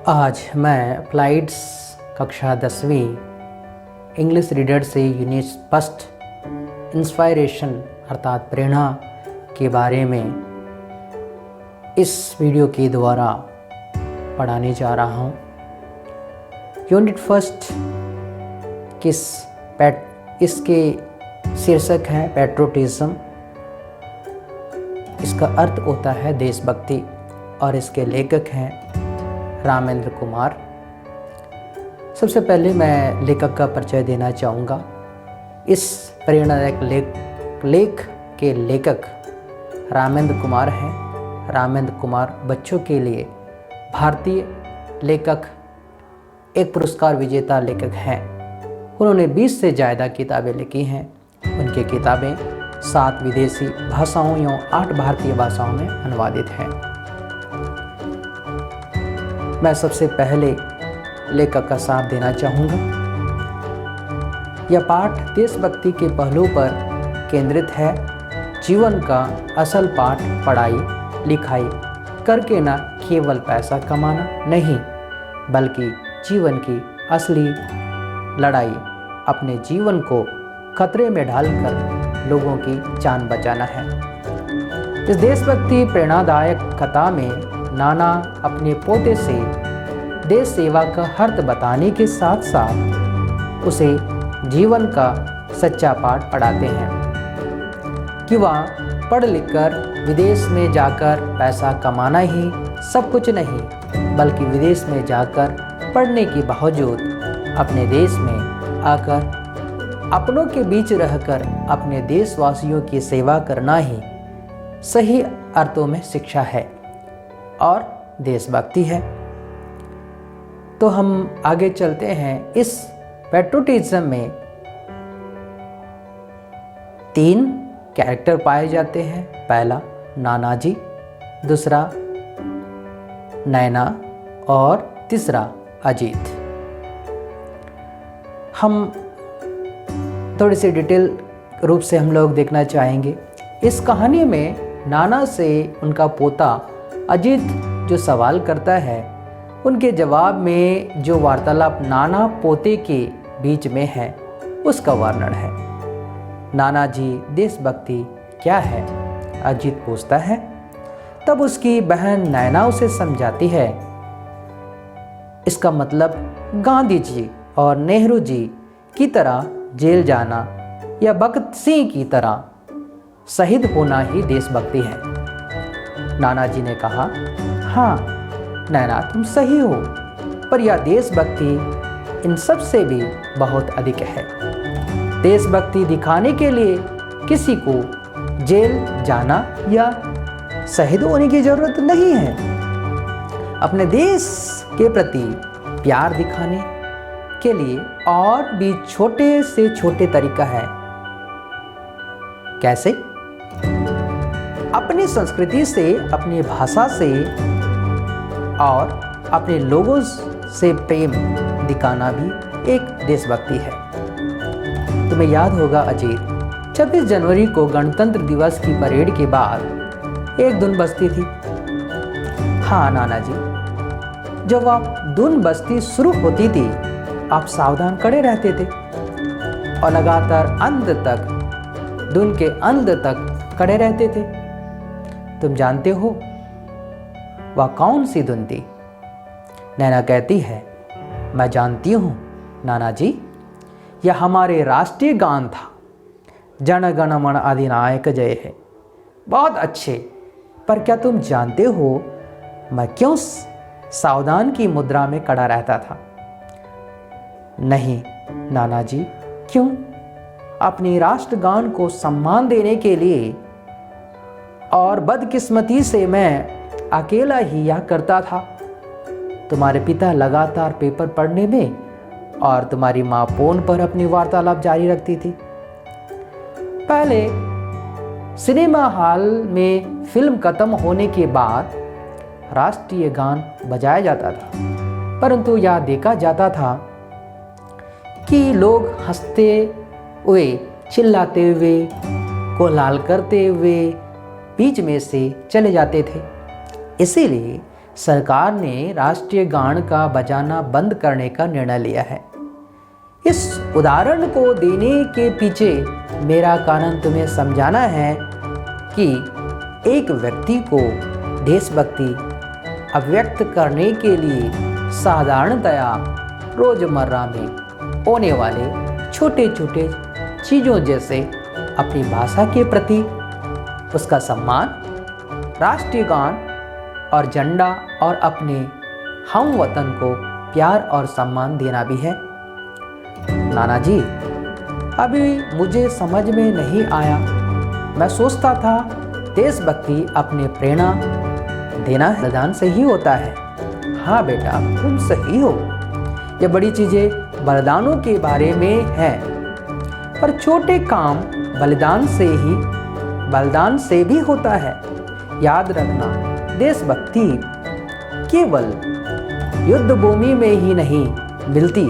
आज मैं फ्लाइट्स कक्षा 10वीं इंग्लिश रीडर से यूनिट फर्स्ट इंस्पायरेशन अर्थात प्रेरणा के बारे में इस वीडियो के द्वारा पढ़ाने जा रहा हूँ। यूनिट फर्स्ट इसके शीर्षक है पैट्रियोटिज्म। इसका अर्थ होता है देशभक्ति और इसके लेखक हैं रामेंद्र कुमार। सबसे पहले मैं लेखक का परिचय देना चाहूँगा। इस प्रेरणादायक लेख के लेखक रामेंद्र कुमार हैं। रामेंद्र कुमार बच्चों के लिए भारतीय लेखक, एक पुरस्कार विजेता लेखक हैं। उन्होंने 20 से ज़्यादा किताबें लिखी हैं। उनकी किताबें 7 विदेशी भाषाओं एवं 8 भारतीय भाषाओं में अनुवादित हैं। मैं सबसे पहले लेखक का सार देना चाहूँगा। यह पाठ देशभक्ति के पहलू पर केंद्रित है। जीवन का असल पाठ पढ़ाई लिखाई करके न केवल पैसा कमाना नहीं, बल्कि जीवन की असली लड़ाई अपने जीवन को खतरे में डालकर लोगों की जान बचाना है। इस देशभक्ति प्रेरणादायक कथा में नाना अपने पोते से देश सेवा का अर्थ बताने के साथ साथ उसे जीवन का सच्चा पाठ पढ़ाते हैं कि वह पढ़ लिख कर विदेश में जाकर पैसा कमाना ही सब कुछ नहीं, बल्कि विदेश में जाकर पढ़ने के बावजूद अपने देश में आकर अपनों के बीच रहकर अपने देशवासियों की सेवा करना ही सही अर्थों में शिक्षा है और देशभक्ति है। तो हम आगे चलते हैं। इस पैट्रियोटिज्म में 3 कैरेक्टर पाए जाते हैं। पहला नानाजी, दूसरा नैना और तीसरा अजीत। हम थोड़ी सी डिटेल रूप से हम लोग देखना चाहेंगे। इस कहानी में नाना से उनका पोता अजीत जो सवाल करता है, उनके जवाब में जो वार्तालाप नाना पोते के बीच में है उसका वर्णन है। नाना जी, देशभक्ति क्या है? अजीत पूछता है। तब उसकी बहन नैना उसे समझाती है, इसका मतलब गांधी जी और नेहरू जी की तरह जेल जाना या भगत सिंह की तरह शहीद होना ही देशभक्ति है। नाना जी ने कहा, हाँ नैना, तुम सही हो, पर यह देशभक्ति इन सब से भी बहुत अधिक है। देशभक्ति दिखाने के लिए किसी को जेल जाना या शहीद होने की जरूरत नहीं है। अपने देश के प्रति प्यार दिखाने के लिए और भी छोटे से छोटे तरीका है। कैसे? अपनी संस्कृति से, अपनी भाषा से और अपने लोगों से प्रेम दिखाना भी एक देशभक्ति है। तुम्हें याद होगा अजीत, 26 जनवरी को गणतंत्र दिवस की परेड के बाद एक धुन बजती थी। हाँ नाना जी, जब आप धुन बजती शुरू होती थी आप सावधान खड़े रहते थे और लगातार अंत तक, धुन के अंत तक खड़े रहते थे। तुम जानते हो वह कौन सी धुन थी? नैना कहती है, मैं जानती हूँ नाना जी, यह हमारे राष्ट्रीय गान था, जन गण मन अधिनायक जय है। बहुत अच्छे, पर क्या तुम जानते हो मैं क्यों सावधान की मुद्रा में खड़ा रहता था? नहीं नाना जी, क्यों? अपनी राष्ट्रगान को सम्मान देने के लिए, और बदकिस्मती से मैं अकेला ही यह करता था। तुम्हारे पिता लगातार पेपर पढ़ने में और तुम्हारी माँ फोन पर अपनी वार्तालाप जारी रखती थी। पहले सिनेमा हॉल में फिल्म खत्म होने के बाद राष्ट्रीय गान बजाया जाता था, परंतु यह देखा जाता था कि लोग हंसते हुए, चिल्लाते हुए, कोलाहल करते हुए बीच में से चले जाते थे। इसीलिए सरकार ने राष्ट्रीय गान का बजाना बंद करने का निर्णय लिया है। इस उदाहरण को देने के पीछे मेरा कारण तुम्हें समझाना है कि एक व्यक्ति को देशभक्ति अभिव्यक्त करने के लिए साधारणतया रोजमर्रा में होने वाले छोटे छोटे चीज़ों जैसे अपनी भाषा के प्रति उसका सम्मान, राष्ट्रीय गान और झंडा और अपने हम वतन को प्यार और सम्मान देना भी है। नाना जी, अभी मुझे समझ में नहीं आया। मैं सोचता था देशभक्ति अपने प्रेरणा देना बलिदान से ही होता है। हाँ बेटा, तुम सही हो। ये बड़ी चीज़ें बलिदानों के बारे में हैं, पर छोटे काम बलिदान से भी होता है। याद रखना, देशभक्ति केवल युद्ध भूमि में ही नहीं मिलती,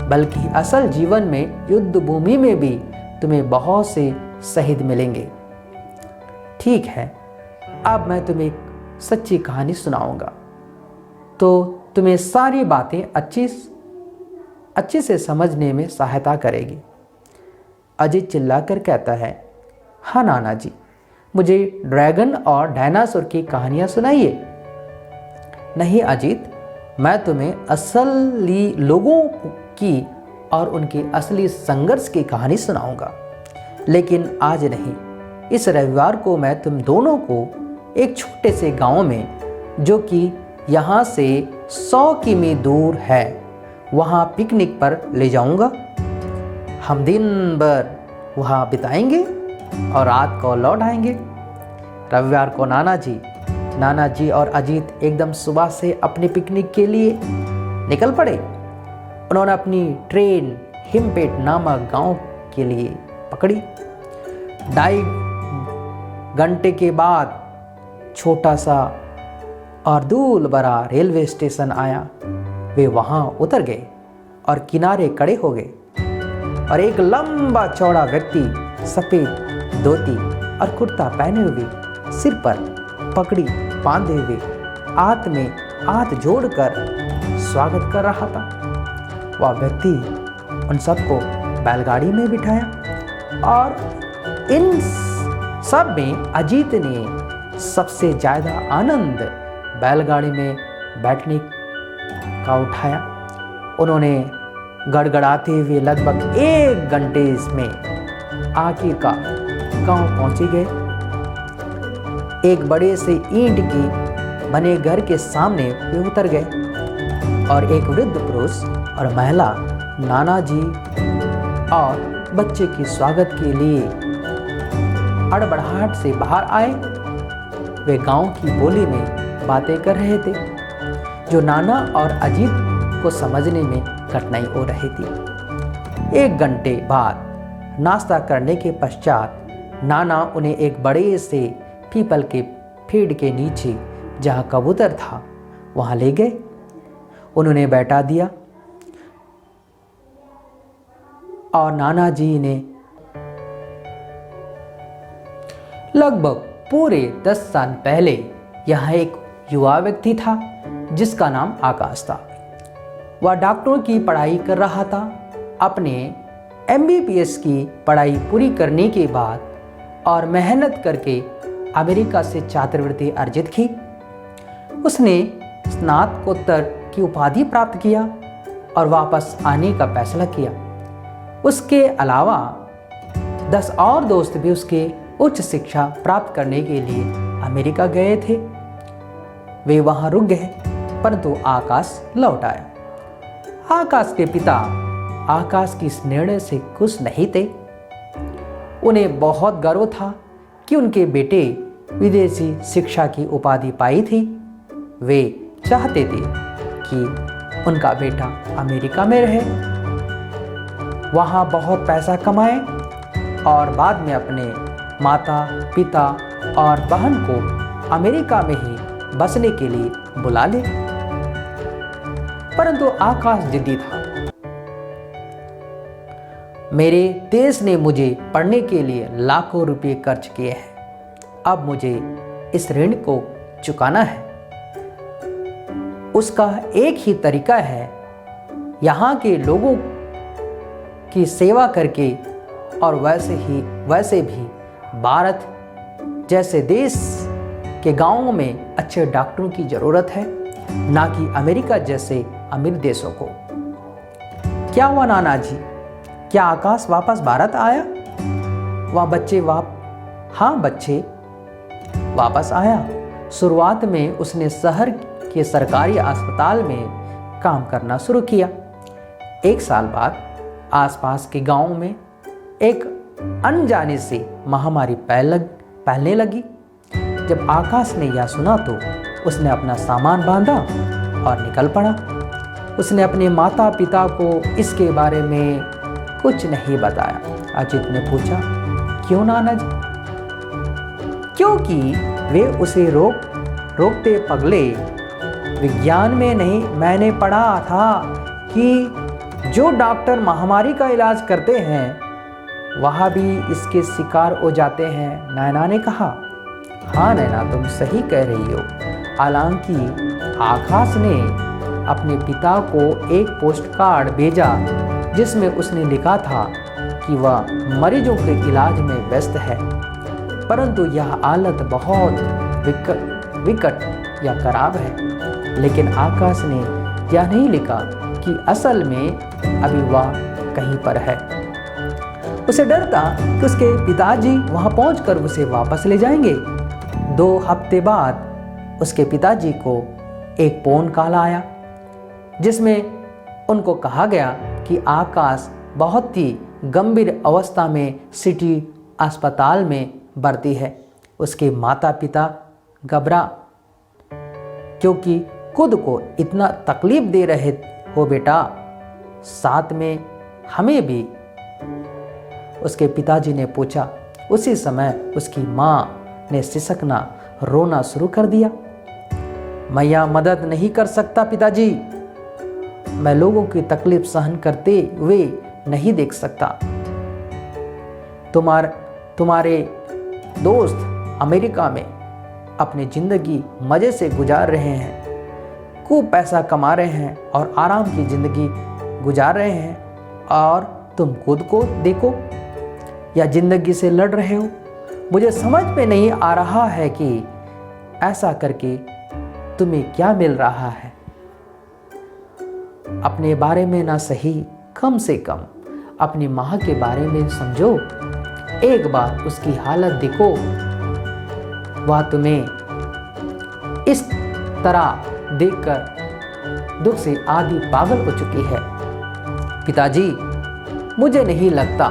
बल्कि असल जीवन में युद्ध भूमि में भी तुम्हें बहुत से शहीद मिलेंगे। ठीक है, अब मैं तुम्हें एक सच्ची कहानी सुनाऊंगा, तो तुम्हें सारी बातें अच्छे से समझने में सहायता करेगी। अजीत चिल्लाकर कहता है, हाँ नाना जी, मुझे ड्रैगन और डायनासोर की कहानियाँ सुनाइए। नहीं अजीत, मैं तुम्हें असली लोगों की और उनके असली संघर्ष की कहानी सुनाऊंगा, लेकिन आज नहीं। इस रविवार को मैं तुम दोनों को एक छोटे से गांव में, जो कि यहाँ से 100 किमी दूर है, वहाँ पिकनिक पर ले जाऊंगा। हम दिन भर वहाँ बिताएंगे और रात को लौट आएंगे। रविवार को नाना जी और अजीत एकदम सुबह से अपनी पिकनिक के लिए निकल पड़े। उन्होंने अपनी ट्रेन हिमपेट नामक गांव के लिए पकड़ी। 2.5 घंटे के बाद छोटा सा और दूर भरा रेलवे स्टेशन आया। वे वहाँ उतर गए और किनारे खड़े हो गए, और एक लंबा चौड़ा व्यक्ति सफ़ेद धोती और कुर्ता पहने हुए, सिर पर पगड़ी बांधे हुए, हाथ में हाथ जोड़कर स्वागत कर रहा था। वह व्यक्ति उन सबको बैलगाड़ी में बिठाया, और इन सब में अजीत ने सबसे ज़्यादा आनंद बैलगाड़ी में बैठने का उठाया। उन्होंने गड़गड़ाते हुए लगभग 1 घंटे में आखिरकार गांव पहुंचे गए। एक बड़े से ईंट के बने घर के सामने वे उतर गए, और एक वृद्ध पुरुष और महिला नाना जी और बच्चे के स्वागत के लिए हड़बड़ाहट से बाहर आए। वे गांव की बोली में बातें कर रहे थे, जो नाना और अजीत को समझने में कठिनाई हो रही थी। 1 घंटे बाद नाश्ता करने के पश्चात नाना उन्हें एक बड़े से पीपल के पेड़ के नीचे, जहाँ कबूतर था, वहाँ ले गए। उन्होंने बैठा दिया, और नाना जी ने लगभग पूरे 10 साल पहले यहाँ एक युवा व्यक्ति था जिसका नाम आकाश था। वह डॉक्टरों की पढ़ाई कर रहा था। अपने MBBS की पढ़ाई पूरी करने के बाद और मेहनत करके अमेरिका से छात्रवृत्ति अर्जित की। उसने स्नातकोत्तर की उपाधि प्राप्त किया और वापस आने का फैसला किया। उसके अलावा 10 और दोस्त भी उसके उच्च शिक्षा प्राप्त करने के लिए अमेरिका गए थे। वे वहां रुक गए, परंतु आकाश लौट आया। आकाश के पिता आकाश की इस निर्णय से खुश नहीं थे। उन्हें बहुत गर्व था कि उनके बेटे विदेशी शिक्षा की उपाधि पाई थी। वे चाहते थे कि उनका बेटा अमेरिका में रहे, वहाँ बहुत पैसा कमाए और बाद में अपने माता पिता और बहन को अमेरिका में ही बसने के लिए बुला ले। परंतु आकाश जिद्दी था। मेरे देश ने मुझे पढ़ने के लिए लाखों रुपए खर्च किए हैं, अब मुझे इस ऋण को चुकाना है। उसका एक ही तरीका है, यहाँ के लोगों की सेवा करके। और वैसे भी भारत जैसे देश के गांवों में अच्छे डॉक्टरों की ज़रूरत है, ना कि अमेरिका जैसे अमीर देशों को। क्या हुआ नाना जी, क्या आकाश वापस भारत आया? हाँ बच्चे, वापस आया। शुरुआत में उसने शहर के सरकारी अस्पताल में काम करना शुरू किया। 1 साल बाद आसपास के गांव में एक अनजाने से महामारी फैलने लगी। जब आकाश ने यह सुना तो उसने अपना सामान बांधा और निकल पड़ा। उसने अपने माता पिता को इसके बारे में कुछ नहीं बताया। अजित ने पूछा, क्यों नाना जी? क्योंकि वे उसे रोकते पगले। विज्ञान में नहीं, मैंने पढ़ा था कि जो डॉक्टर महामारी का इलाज करते हैं वह भी इसके शिकार हो जाते हैं, नैना ने कहा। हाँ नैना, तुम सही कह रही हो। हालांकि आकाश ने अपने पिता को एक पोस्ट कार्ड भेजा जिसमें उसने लिखा था कि वह मरीजों के इलाज में व्यस्त है, परंतु यह हालत बहुत विकट या खराब है। लेकिन आकाश ने यह नहीं लिखा कि असल में अभी वह कहीं पर है। उसे डर था कि उसके पिताजी वहां पहुंचकर उसे वापस ले जाएंगे। 2 हफ्ते बाद उसके पिताजी को एक फोन कॉल आया जिसमें उनको कहा गया कि आकाश बहुत ही गंभीर अवस्था में सिटी अस्पताल में भर्ती है। उसके माता पिता घबरा, क्योंकि खुद को इतना तकलीफ दे रहे हो बेटा, साथ में हमें भी, उसके पिताजी ने पूछा। उसी समय उसकी माँ ने सिसकना, रोना शुरू कर दिया। मैं यह मदद नहीं कर सकता पिताजी, मैं लोगों की तकलीफ सहन करते हुए नहीं देख सकता। तुम्हारे दोस्त अमेरिका में अपनी जिंदगी मजे से गुजार रहे हैं, खूब पैसा कमा रहे हैं और आराम की जिंदगी गुजार रहे हैं, और तुम खुद को देखो या जिंदगी से लड़ रहे हो। मुझे समझ में नहीं आ रहा है कि ऐसा करके तुम्हें क्या मिल रहा है। अपने बारे में ना सही, कम से कम अपनी माँ के बारे में समझो। एक बार उसकी हालत देखो, वह तुम्हें इस तरह देखकर दुख से आधी पागल हो चुकी है। पिताजी, मुझे नहीं लगता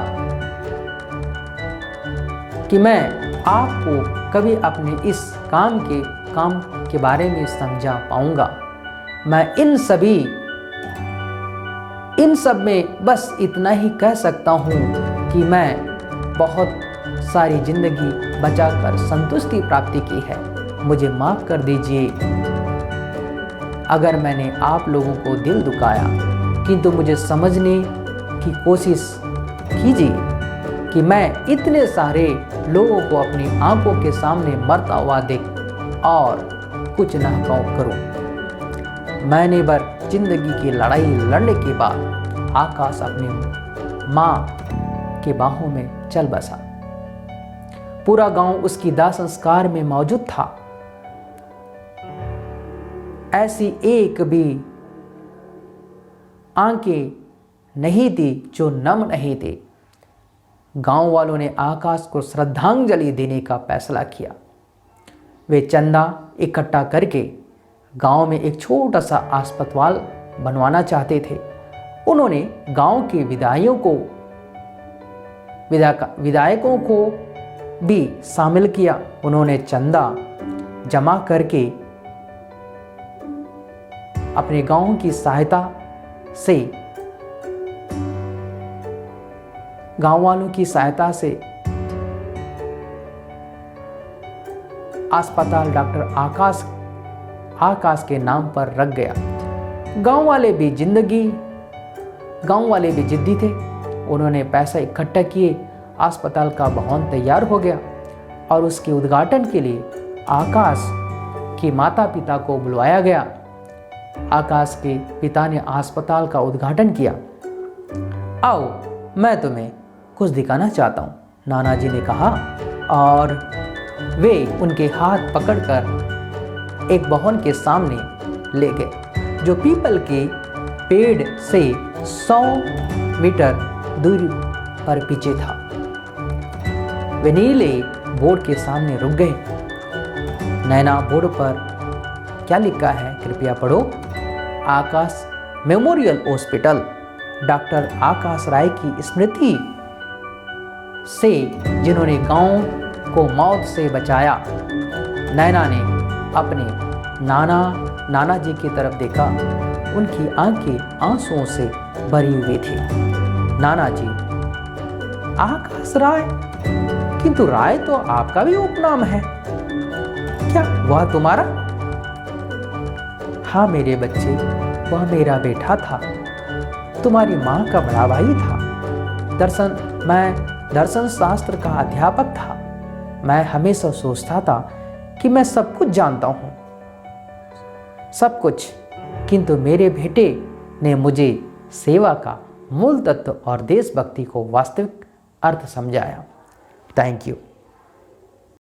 कि मैं आपको कभी अपने इस काम के बारे में समझा पाऊंगा। मैं इन सब में बस इतना ही कह सकता हूँ कि मैं बहुत सारी जिंदगी बचाकर संतुष्टि प्राप्ति की है। मुझे माफ़ कर दीजिए अगर मैंने आप लोगों को दिल दुखाया, किंतु मुझे समझने की कोशिश कीजिए कि मैं इतने सारे लोगों को अपनी आंखों के सामने मरता हुआ देख और कुछ न करूं। मैंने बार जिंदगी की लड़ाई लड़ने के बाद आकाश अपनी माँ के बाहों में चल बसा। पूरा गांव उसकी दाह संस्कार में मौजूद था। ऐसी एक भी आंखें नहीं थी जो नम नहीं थी। गांव वालों ने आकाश को श्रद्धांजलि देने का फैसला किया। वे चंदा इकट्ठा करके गांव में एक छोटा सा अस्पताल बनवाना चाहते थे। उन्होंने गांव के विधायकों को भी शामिल किया। उन्होंने चंदा जमा करके अपने गांव की सहायता से, गांव वालों की सहायता से अस्पताल डॉक्टर आकाश के नाम पर रख गया। गांव वाले भी जिद्दी थे। उन्होंने पैसा इकट्ठा किए। अस्पताल का भवन तैयार हो गया और उसके उद्घाटन के लिए आकाश के माता पिता को बुलवाया गया। आकाश के पिता ने अस्पताल का उद्घाटन किया। आओ, मैं तुम्हें कुछ दिखाना चाहता हूँ, नाना जी ने कहा, और वे उनके हाथ पकड़कर एक भवन के सामने ले गए जो पीपल के पेड़ से 100 मीटर दूरी पर पीछे था। वे नीले बोर्ड के सामने रुक गए। नैना, बोर्ड पर क्या लिखा है कृपया पढ़ो। आकाश मेमोरियल हॉस्पिटल, डॉक्टर आकाश राय की स्मृति से, जिन्होंने गांव को मौत से बचाया। नैना ने अपने नाना जी की तरफ देखा। उनकी आंखें आंसुओं से भरी हुई थी। नाना जी, आकाश राय? किंतु राय तो आपका भी उपनाम है, क्या वह तुम्हारा? हाँ मेरे बच्चे, वह मेरा बेटा था। तुम्हारी माँ का बड़ा भाई था। मैं दर्शन शास्त्र का अध्यापक था। मैं हमेशा सोचता था कि मैं सब कुछ जानता हूँ, सब कुछ, किंतु मेरे बेटे ने मुझे सेवा का मूल तत्व और देशभक्ति को वास्तविक अर्थ समझाया। Thank you.